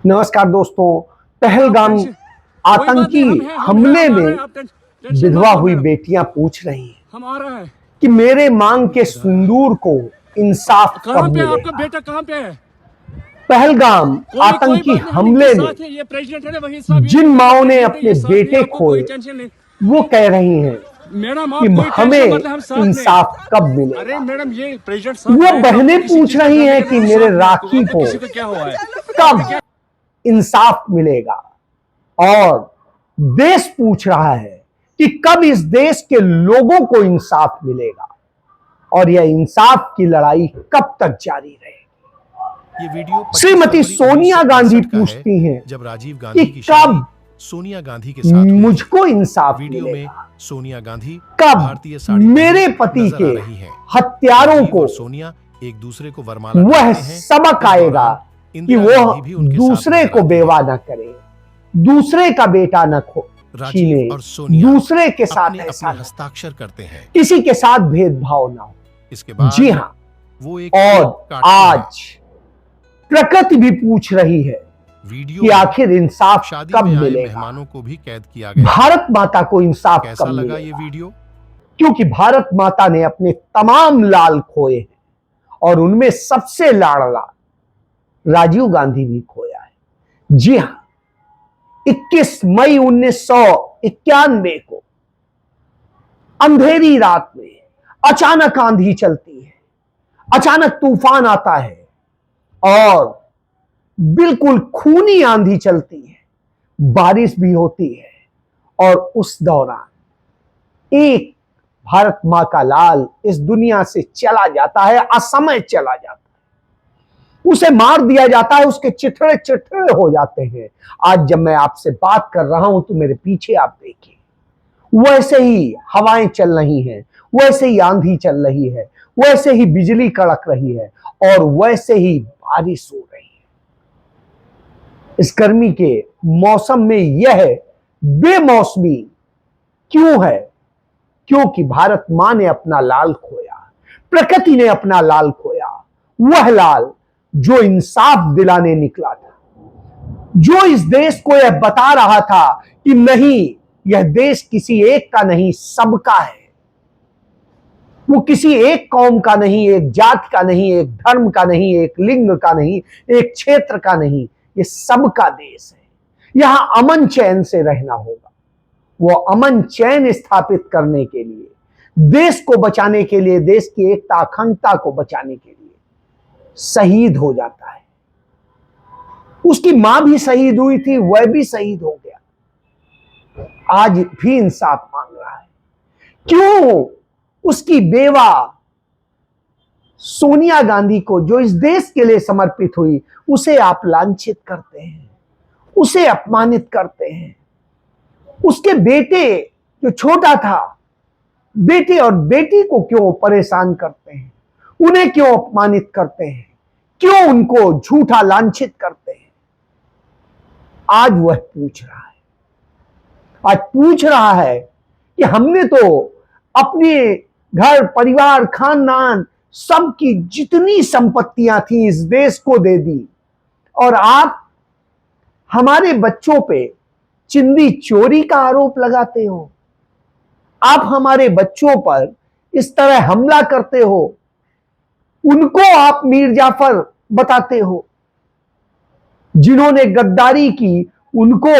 नमस्कार दोस्तों। पहलगाम आतंकी हमले में विधवा हुई बेटियां पूछ रही हैं हम आ रहे हैं कि मेरे मांग के सिंदूर को इंसाफ कहाँ कब पे आपका मिलेगा। बेटा कहाँ पे है? पहलगाम कोई आतंकी बात नहीं, हम हमले इनके में साथ हैं, ये प्रेसिडेंट है ना, वही साहब, जिन माओं ने ये अपने साथ बेटे हैं, आपको खोए कोई टेंशन नहीं। वो कह रही हैं मैडम कि आप कोई टेंशन हमें मत लें, हम साथ में। इंसाफ कब अरे मिलेगा। मैडम ये प्रेसिडेंट साहब वो हैं, बहनें आपको किसी पूछ चीज का रही डर हैं नहीं, कि हम मेरे साथ में, राखी आपको को किसी को क्या हुआ है? कब इंसाफ मिलेगा। और देश पूछ रहा है कि कब इस देश के लोगों को इंसाफ मिलेगा और यह इंसाफ की लड़ाई कब तक जारी रहेगी। ये वीडियो श्रीमती सोनिया गांधी पूछती हैं जब राजीव गांधी की कब सोनिया गांधी के साथ मुझको इंसाफ वीडियो मिलेगा, में सोनिया गांधी कब भारतीय साड़ी मेरे पति नजर के आ रही हैं। हत्यारों राजीव को और सोनिया एक दूसरे को वरमाला वह पहनाते हैं। सबक इस आएगा दौरान कि इंदिरा वो गांधी भी उनके साथ दूसरे नजर को आती बेवा हैं। न करे, दूसरे का बेटा न राजीव छीने, और सोनिया दूसरे के साथ अपने ऐसा अपने न, हस्ताक्षर करते हैं। किसी के साथ भेदभाव ना हो। इसके बाद जी हाँ, वो एक और केक काटते हैं। आज प्रकृति भी पूछ रही है वीडियो कि में आखिर इंसाफ शादी कब में आए मिलेगा। मेहमानों को भी कैद किया गया। भारत माता को इंसाफ कैसा कब लगा मिलेगा, ये वीडियो? क्योंकि भारत माता ने अपने तमाम लाल खोए हैं और उनमें सबसे लाडला राजीव गांधी भी खोया है। जी हां, 21 मई 1991 को अंधेरी रात में अचानक आंधी चलती है, अचानक तूफान आता है और बिल्कुल खूनी आंधी चलती है, बारिश भी होती है और उस दौरान एक भारत मां का लाल इस दुनिया से चला जाता है, असमय चला जाता है, उसे मार दिया जाता है, उसके चिथड़े चिथड़े हो जाते हैं। आज जब मैं आपसे बात कर रहा हूं तो मेरे पीछे आप देखिए, वैसे ही हवाएं चल रही हैं, वैसे ही आंधी चल रही है, वैसे ही बिजली कड़क रही है और वैसे ही बारिश हो रही है। इस गर्मी के मौसम में यह बेमौसमी क्यों है? क्योंकि भारत मां ने अपना लाल खोया, प्रकृति ने अपना लाल खोया, वह लाल जो इंसाफ दिलाने निकला था, जो इस देश को यह बता रहा था कि नहीं, यह देश किसी एक का नहीं, सबका है। वो किसी एक कौम का नहीं, एक जात का नहीं, एक धर्म का नहीं, एक लिंग का नहीं, एक क्षेत्र का नहीं, ये सबका देश है। यहां अमन चैन से रहना होगा। वो अमन चैन स्थापित करने के लिए, देश को बचाने के लिए, देश की एकता अखंडता को बचाने के लिए शहीद हो जाता है। उसकी मां भी शहीद हुई थी, वह भी शहीद हो गया, आज भी इंसाफ मांग रहा है। क्यों उसकी बेवा सोनिया गांधी को, जो इस देश के लिए समर्पित हुई, उसे आप लांछित करते हैं, उसे अपमानित करते हैं। उसके बेटे जो छोटा था, बेटे और बेटी को क्यों परेशान करते हैं, उन्हें क्यों अपमानित करते हैं, क्यों उनको झूठा लांछित करते हैं। आज वह पूछ रहा है, आज पूछ रहा है कि हमने तो अपने घर परिवार खानदान सबकी जितनी संपत्तियां थी इस देश को दे दी और आप हमारे बच्चों पे चिंदी चोरी का आरोप लगाते हो, आप हमारे बच्चों पर इस तरह हमला करते हो, उनको आप मीर जाफर बताते हो, जिन्होंने गद्दारी की उनको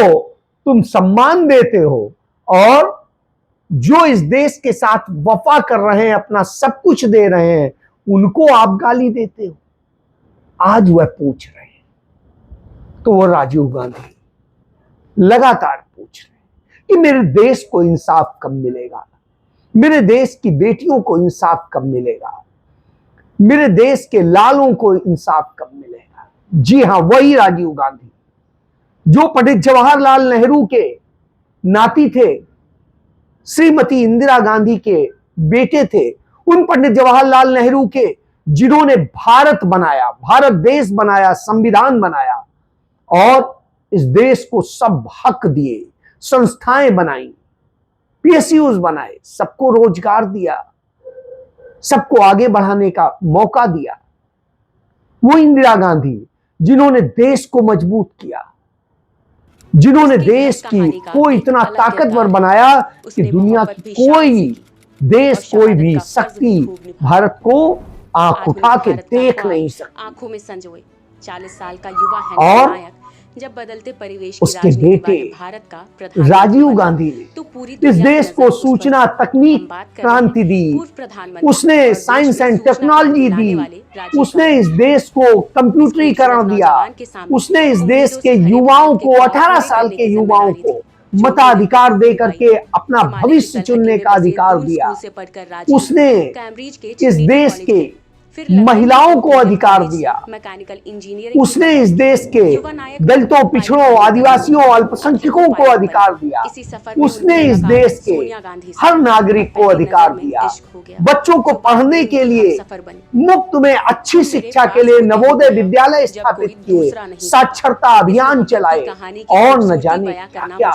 तुम सम्मान देते हो और जो इस देश के साथ वफा कर रहे हैं, अपना सब कुछ दे रहे हैं, उनको आप गाली देते हो। आज वह पूछ रहे हैं, तो वो राजीव गांधी लगातार पूछ रहे हैं कि मेरे देश को इंसाफ कब मिलेगा, मेरे देश की बेटियों को इंसाफ कब मिलेगा, मेरे देश के लालों को इंसाफ कब मिलेगा। जी हां, वही राजीव गांधी जो पंडित जवाहरलाल नेहरू के नाती थे, श्रीमती इंदिरा गांधी के बेटे थे, उन पंडित जवाहरलाल नेहरू के जिन्होंने भारत बनाया, भारत देश बनाया, संविधान बनाया और इस देश को सब हक दिए, संस्थाएं बनाई, पीएसयूज बनाए, सबको रोजगार दिया, सबको आगे बढ़ाने का मौका दिया। वो इंदिरा गांधी जिन्होंने देश को मजबूत किया, जिन्होंने देश को इतना ताकतवर बनाया कि दुनिया की कोई देश, कोई भी शक्ति भारत को आंख उठा के देख नहीं सकती। आंखों में संजोए 40 साल का युवा और है नायक, जब बदलते परिवेश की उसके राजनीति बेटे वाले भारत का प्रधानमंत्री राजीव बना, गांधी ने तो पूरी इस दुनिया देश की को नजर उस पर सूचना थी। तकनीक हम बात कर रहे क्रांति हैं दी, पूर्व प्रधानमंत्री उसने और देश साइंस में एंड सूचना टेक्नोलॉजी क्रांति दी, लाने वाले राजीव उसने गांधी। इस देश को कंप्यूटरीकरण दिया, उसने इस देश के युवाओं को, 18 साल के युवाओं को मताधिकार दे करके अपना भविष्य चुनने का अधिकार दिया। उसने इस देश के महिलाओं को अधिकार दिया। मैकेनिकल इंजीनियरिंग, उसने इस देश के दलितों, पिछड़ों, आदिवासियों, अल्पसंख्यकों को अधिकार दिया। उसने इस देश के हर नागरिक को अधिकार दिया। बच्चों को पढ़ने के लिए मुफ्त में अच्छी शिक्षा के लिए नवोदय विद्यालय स्थापित किए, साक्षरता अभियान चलाए और न जाने क्या क्या।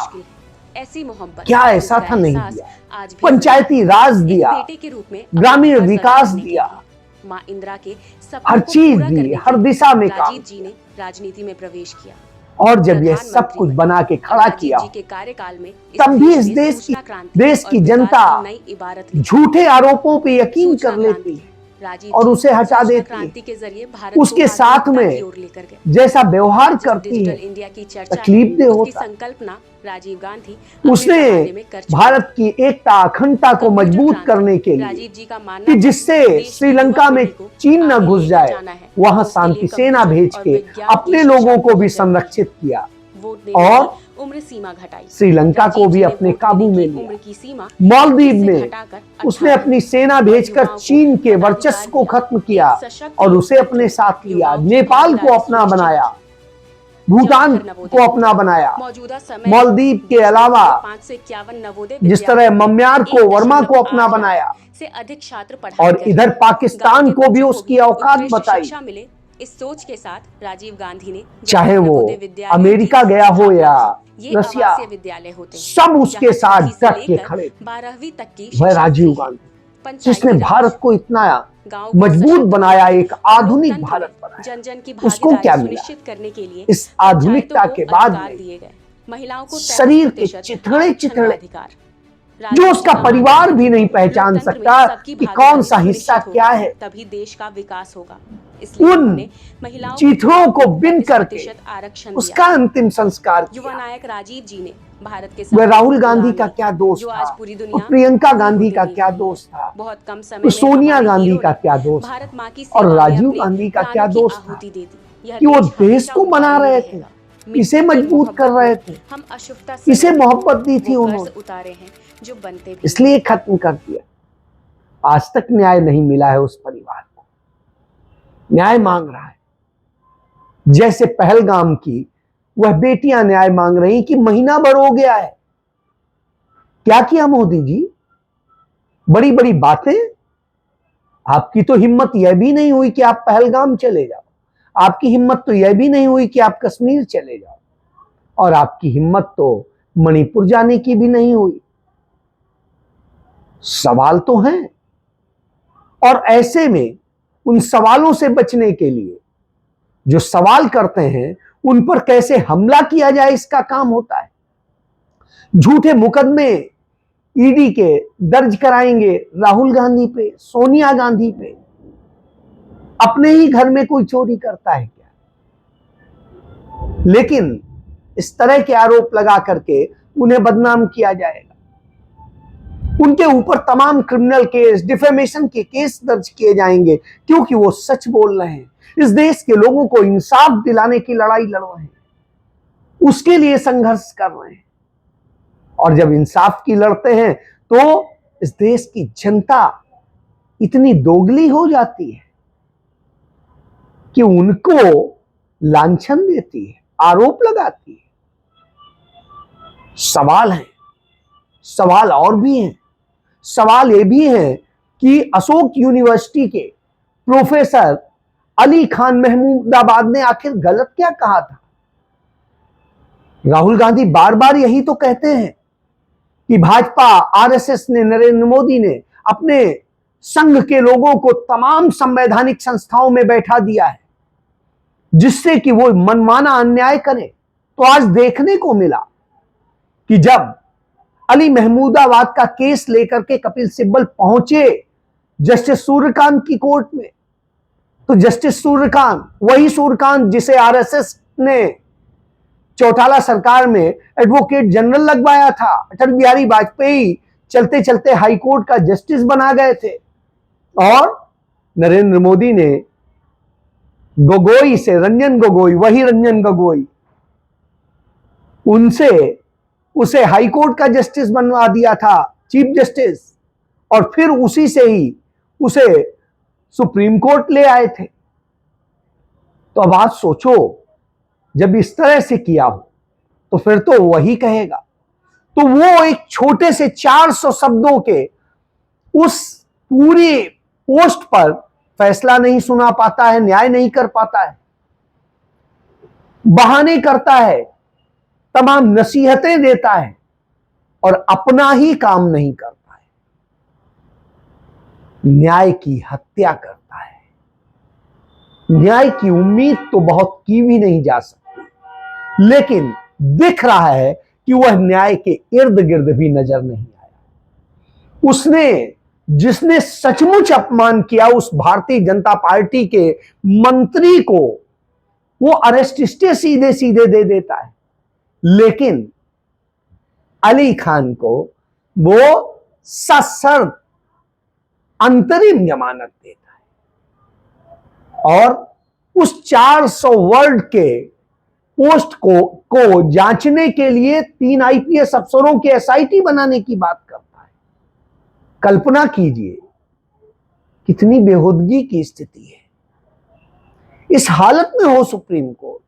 ऐसी मोहब्बत, क्या ऐसा था नहीं एहसास दिया? आज भी पंचायती राज एक दिया, बेटे के रूप में ग्रामीण अपना फर्ज विकास अदा करने के दिया, लिए मां इंदिरा के सपनों हर को चीज पूरा दी, करने हर के लिए दिशा में काम राजीव जी ने राजनीति में प्रवेश किया। और जब ये सब कुछ बना के खड़ा राजीव किया, जी के कार्यकाल में तब भी इस में देश सूचना की क्रांति देश और की विकास जनता की नई इबारत ली। झूठे आरोपों पे यकीन सूचना कर लेती क्रांति, है राजीव और जी उसे हटा सूचना देती क्रांति है। के जरिए भारत उसके को साथ आधुनिकता में की ओर लेकर गए। जैसा व्यवहार जिस करती डिजिटल है, इंडिया की चर्चा तकलीफ दे है, उसकी होता है। संकल्पना राजीव गांधी अपने उसने जमाने में कर चुके भारत की एकता, अखंडता को कंप्यूटर मजबूत क्रांति, करने के लिए राजीव जी का मानना कि था, जिससे देश की श्रीलंका युवा में पीढ़ी को चीन न आगे घुस लेकर जाए, जाना है। वहां उसके शांति लिए सेना कंप्यूटर भेज और के विज्ञान की अपने शिक्षा लोगों को भी बहुत जरूरी संरक्षित किया वोट देने और की उम्र सीमा घटाई। श्रीलंका को राजीव भी जी ने अपने वोट काबू देने में की लिया। उम्र की सीमा मालदीव 21 से में घटाकर उसने 18 अपनी सेना और भेजकर युवाओं को चीन के मताधिकार वर्चस्व को दिया। खत्म किया एक सशक्त और उसे लोकतंत्र अपने साथ लिया। युवाओं की नेपाल को भागीदारी अपना सुनिश्चित बनाया, की। भूटान जवाहर नवोदय को अपना बनाया। मौजूदा समय मालदीव के अलावा 5 से 51 नवोदय जिस तरह मम्यार को, वर्मा को अपना 1.8 बनाया से अधिक छात्र पढ़ाई और कर इधर रहे हैं। पाकिस्तान गांव के को भी बच्चों उसकी औकात उत्कृष्ट बताई। शिक्षा मिले, इस सोच के साथ राजीव गांधी ने चाहे जवाहर वो नवोदय विद्यालयों अमेरिका की गया हो स्थापना या की। ये रसिया, आवासीय विद्यालय होते हैं, सब उसके जहां साथ छठी से डट के लेकर खड़े थे। 12वीं तक की वह शिक्षा राजीव फ्री है। गांधी पंचायती जिसने राज, भारत को इतना गांव को मजबूत सशक्त बनाया, बनाने एक और आधुनिक लोकतंत्र भारत में बनाया। जन जन की उसको भागीदारी क्या मिला? सुनिश्चित करने के लिए इस आधुनिकता पंचायतों के को बाद अधिकार में दिए गए। महिलाओं को शरीर के 33% चिथड़े आरक्षण का चिथड़े अधिकार। जो राजीव उसका जी का परिवार मानना भी था, नहीं पहचान लोकतंत्र में सकता सबकी कि भागीदारी कौन सा हिस्सा सुनिश्चित क्या होगी, है। तभी देश का विकास होगा। इसलिए उन उन्होंने महिलाओं चिथड़ों को बिन 33% करके आरक्षण उसका दिया। अंतिम संस्कार युवा किया। नायक राजीव जी ने भारत के वह सपनों राहुल को गांधी उड़ान का दी, क्या दोस्त जो था, आज पूरी और दुनिया प्रियंका पूरी गांधी होती का देख क्या रही है। दोस्त था, बहुत कम समय तो में सोनिया हमारे गांधी हीरो का ने क्या दोस्त भारत था माँ की और सेवा में राजीव अपने गांधी का प्राणों क्या की दोस्त था आहुति दे दी। यह कि वो देश देश हमेशा को उनका बना ऋणी रहे थे, रहेगा। इसे मिट्टी की मजबूत कर मोहब्बत रहे में थे, हम अशुभता इसे सहे, मोहब्बत दी थी वो उन्होंने, कर्ज उतारे हैं जो बनते भी इसलिए खत्म कर दिया। आज तक न्याय नहीं मिला है उस परिवार को। न्याय मांग रहा है, जैसे पहलगाम की वह बेटियां न्याय मांग रही कि महीना भर हो गया है। क्या किया मोदी जी? बड़ी बड़ी बातें। आपकी तो हिम्मत यह भी नहीं हुई कि आप पहलगाम चले जाओ, आपकी हिम्मत तो यह भी नहीं हुई कि आप कश्मीर चले जाओ, और आपकी हिम्मत तो मणिपुर जाने की भी नहीं हुई। सवाल तो हैं, और ऐसे में उन सवालों से बचने के लिए जो सवाल करते हैं उन पर कैसे हमला किया जाए, इसका काम होता है। झूठे मुकदमे ईडी के दर्ज कराएंगे राहुल गांधी पे, सोनिया गांधी पे। अपने ही घर में कोई चोरी करता है क्या? लेकिन इस तरह के आरोप लगा करके उन्हें बदनाम किया जाएगा। उनके ऊपर तमाम क्रिमिनल केस, डिफेमेशन के केस दर्ज किए जाएंगे, क्योंकि वो सच बोल रहे हैं। इस देश के लोगों को इंसाफ दिलाने की लड़ाई लड़ रहे हैं, उसके लिए संघर्ष कर रहे हैं। और जब इंसाफ की लड़ते हैं तो इस देश की जनता इतनी दोगली हो जाती है कि उनको लांछन देती है, आरोप लगाती है। सवाल है, सवाल और भी हैं। सवाल ये भी है कि अशोक यूनिवर्सिटी के प्रोफेसर अली खान महमूदाबाद ने आखिर गलत क्या कहा था? राहुल गांधी बार बार यही तो कहते हैं कि भाजपा, आरएसएस ने, नरेंद्र मोदी ने अपने संघ के लोगों को तमाम संवैधानिक संस्थाओं में बैठा दिया है, जिससे कि वो मनमाना अन्याय करें। तो आज देखने को मिला कि जब अली महमूदाबाद का केस लेकर के कपिल सिब्बल पहुंचे जस्टिस सूर्यकांत की कोर्ट में, तो जस्टिस सूर्यकांत, वही सूर्यकांत जिसे आरएसएस ने चौटाला सरकार में एडवोकेट जनरल लगवाया था, अटल बिहारी वाजपेयी चलते चलते हाईकोर्ट का जस्टिस बना गए थे, और नरेंद्र मोदी ने गोगोई से, रंजन गोगोई, वही रंजन गोगोई, उनसे उसे हाईकोर्ट का जस्टिस बनवा दिया था, चीफ जस्टिस, और फिर उसी से ही उसे सुप्रीम कोर्ट ले आए थे। तो अब आप सोचो, जब इस तरह से किया हो तो फिर तो वही कहेगा। तो वो एक छोटे से 400 शब्दों के उस पूरी पोस्ट पर फैसला नहीं सुना पाता है, न्याय नहीं कर पाता है, बहाने करता है, तमाम नसीहतें देता है और अपना ही काम नहीं करता है, न्याय की हत्या करता है। न्याय की उम्मीद तो बहुत की भी नहीं जा सकती, लेकिन दिख रहा है कि वह न्याय के इर्द गिर्द भी नजर नहीं आया। उसने, जिसने सचमुच अपमान किया उस भारतीय जनता पार्टी के मंत्री को, वो अरेस्ट स्टे सीधे सीधे दे देता है, लेकिन अली खान को वो सशर्त अंतरिम जमानत देता है, और उस 400 वर्ड के पोस्ट को जांचने के लिए 3 आईपीएस अफसरों के एसआईटी बनाने की बात करता है। कल्पना कीजिए कितनी बेहूदगी की स्थिति है। इस हालत में हो सुप्रीम कोर्ट,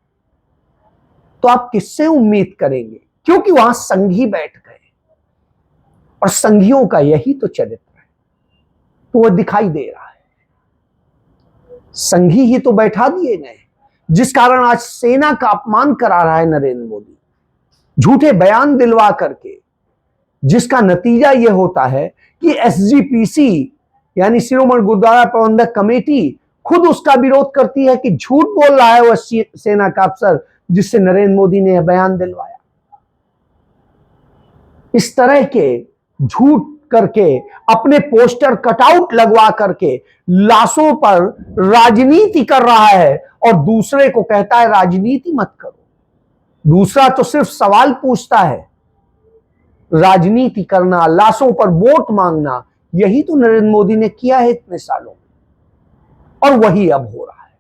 तो आप किससे उम्मीद करेंगे? क्योंकि वहां संघी बैठ गए, और संघियों का यही तो चरित्र है। तो वह दिखाई दे रहा है, संघी ही तो बैठा दिए गए, जिस कारण आज सेना का अपमान करा रहा है नरेंद्र मोदी, झूठे बयान दिलवा करके, जिसका नतीजा यह होता है कि एसजीपीसी यानी शिरोमणि गुरुद्वारा प्रबंधक कमेटी खुद उसका विरोध करती है कि झूठ बोल रहा है वह सेना का अफसर जिससे नरेंद्र मोदी ने यह बयान दिलवाया। इस तरह के झूठ करके, अपने पोस्टर कटआउट लगवा करके लाशों पर राजनीति कर रहा है, और दूसरे को कहता है राजनीति मत करो। दूसरा तो सिर्फ सवाल पूछता है, राजनीति करना, लाशों पर वोट मांगना, यही तो नरेंद्र मोदी ने किया है इतने सालों में, और वही अब हो रहा है।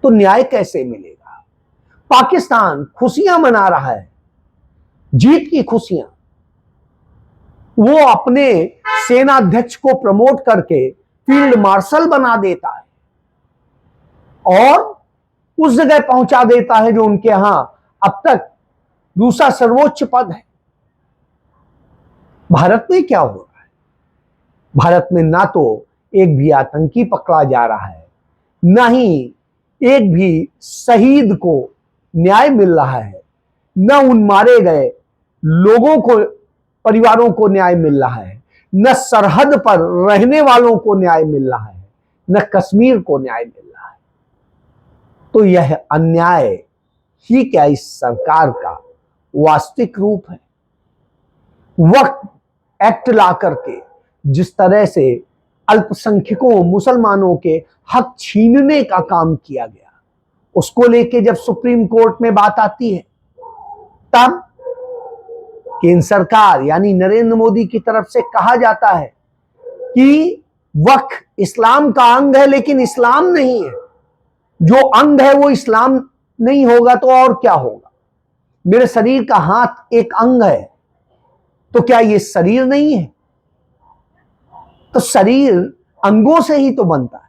तो न्याय कैसे मिलेगा? पाकिस्तान खुशियां मना रहा है, जीत की खुशियां। वो अपने सेनाध्यक्ष को प्रमोट करके फील्ड मार्शल बना देता है, और उस जगह पहुंचा देता है जो उनके यहां अब तक दूसरा सर्वोच्च पद है। भारत में क्या हो रहा है? भारत में ना तो एक भी आतंकी पकड़ा जा रहा है, ना ही एक भी शहीद को न्याय मिल रहा है, न उन मारे गए लोगों को, परिवारों को न्याय मिल रहा है, न सरहद पर रहने वालों को न्याय मिल रहा है, न कश्मीर को न्याय मिल रहा है। तो यह अन्याय ही क्या इस सरकार का वास्तविक रूप है? वक्त एक्ट ला करके जिस तरह से अल्पसंख्यकों, मुसलमानों के हक छीनने का काम किया गया, उसको लेके जब सुप्रीम कोर्ट में बात आती है, तब केंद्र सरकार यानी नरेंद्र मोदी की तरफ से कहा जाता है कि वक्फ इस्लाम का अंग है, लेकिन इस्लाम नहीं है। जो अंग है वो इस्लाम नहीं होगा तो और क्या होगा? मेरे शरीर का हाथ एक अंग है, तो क्या ये शरीर नहीं है? तो शरीर अंगों से ही तो बनता है।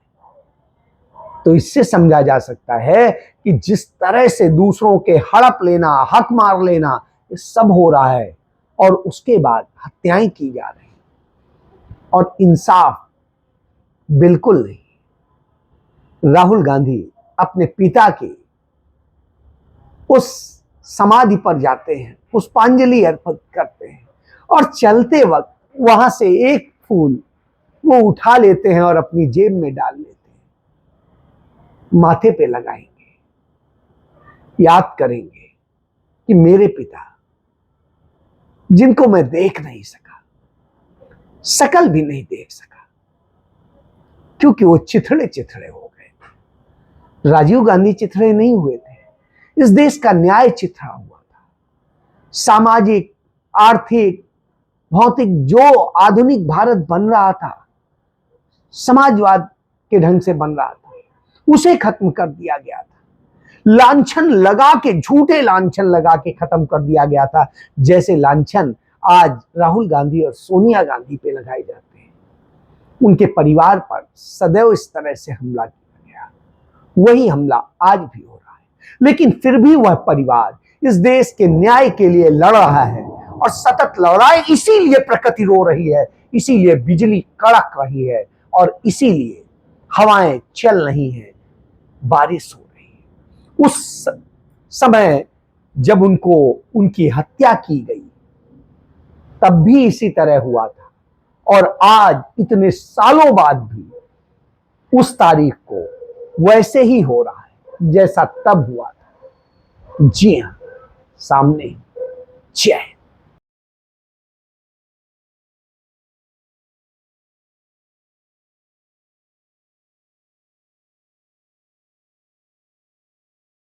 तो इससे समझा जा सकता है कि जिस तरह से दूसरों के हड़प लेना, हक मार लेना, ये सब हो रहा है, और उसके बाद हत्याएं की जा रही, और इंसाफ बिल्कुल नहीं। राहुल गांधी अपने पिता की उस समाधि पर जाते हैं, पुष्पांजलि अर्पित करते हैं, और चलते वक्त वहां से एक फूल वो उठा लेते हैं और अपनी जेब में डाल लेते हैं, माथे पे लगाएंगे। याद करेंगे कि मेरे पिता, जिनको मैं देख नहीं सका, शकल भी नहीं देख सका, क्योंकि वो चिथड़े चिथड़े हो गए। राजीव गांधी चिथड़े नहीं हुए थे, इस देश का न्याय चिथड़ा हुआ था। सामाजिक, आर्थिक, भौतिक जो आधुनिक भारत बन रहा था, समाजवाद के ढंग से बन रहा था, उसे खत्म कर दिया गया था। लांछन लगा के, झूठे लांछन लगा के खत्म कर दिया गया था, जैसे लांछन आज राहुल गांधी और सोनिया गांधी पे लगाए जाते हैं। उनके परिवार पर सदैव इस तरह से हमला किया गया, वही हमला आज भी हो रहा है। लेकिन फिर भी वह परिवार इस देश के न्याय के लिए लड़ रहा है, और सतत लड़ाई इसीलिए प्रकृति रो रही है, इसीलिए बिजली कड़क रही है, और इसीलिए हवाएं चल रही हैं, बारिश हो रही है। उस समय जब उनकी हत्या की गई, तब भी इसी तरह हुआ था, और आज इतने सालों बाद भी उस तारीख को वैसे ही हो रहा है जैसा तब हुआ था। जी हां, सामने जय